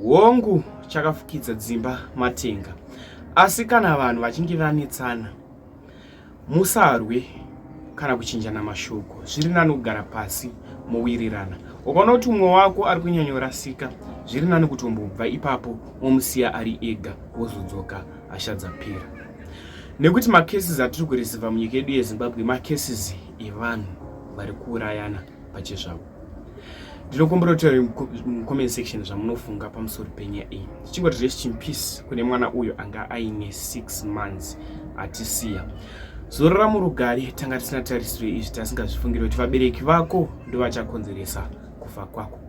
Hongu chakafukidza dzimba matenga. Asi kana vanhu vachinge vanetsana, musarwe kana kuchinjana mashoko. Zviri nani kugara pasi mowirirana. Ukaona kuti umwe wako ari kunyanyorasika, zviri nani kutombobva ipapo womusiya ari ega wozodzoka hasha dzapera. Nekuti makesis atiri kureceiva munyika yedu yeZimbabwe makesis evanhu vari kuurayana pachezvavo. Ndinokumbira kuti mucomment section zvamunofunga pamusoro penyaya iyi. Tichingoti rest in peace kune mwana uyo anga aine 6 months atisiya. Zorora murugare, tanga tisina tarisiro izvi tasingazvifungiri kuti vabereki vako ndo vachakonzeresa kufa kwako.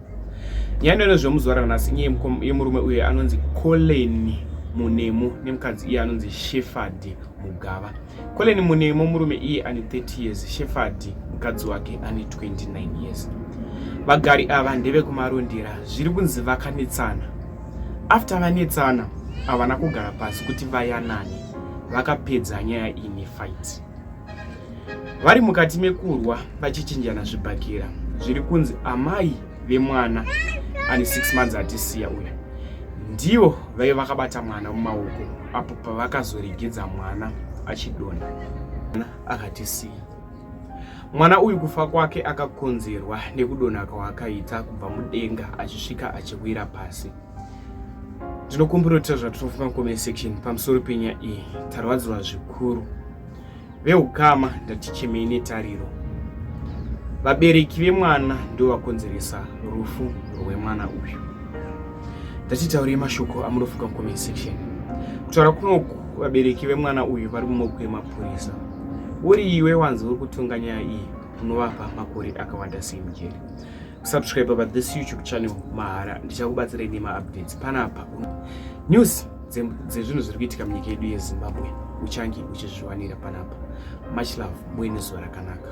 Nyaya zvemuzuva ranhasi yemurume uyo anonzi Collen Munemo nemukadzi iye anonzi Shepherd Mugava. Collen Munemo murume iye ane 30 years, Shepherd mukadzi wake ane 29 years. Vagari ava ndevekumarondera, zviri kunzi vakanetsana. After vanetsana, havana kugara pasi kuti vayanane, vakapedza nyaya ine fight. Vari mukati mekurwa vachichinjana zvibhakera, zviri kunzi amai vemwana ane 6 months atisiya uya ndivo vaiva vakabata mwana mumaoko apo pavakazoregedza mwana achidonha akatisiya. Mwana uyu kufa kwake akakonzerwa nekudonha kwaakaita kubva mudenga achisvika achiwira pasi. Ndinokumbira kuti zvatofunga mucomment section pamusoro penyaya iyi. Tarwadziwa zvikuru. Veukama ndatichemei netariro. Vabereki vemwana ndo vakonzeresa rufu rwemwana uyu. Ndatitaurei mashoko amunofunga mucomment section. Kutaura kunoku vabereki vemwana uyu vari mumaoko emapurisa. Uri iwe wanzi uri kutonga nyaya iyi, unovapa makore akawanda sei mujeri. Subscribe pa this YouTube channel mahara, ndichakubatsirai nema-updates panapa. News dzezvinhu zviri kuitika munyika yedu yeZimbabwe uchange uchizviwanira panapa. Much love, muwe nezuva rakanaka.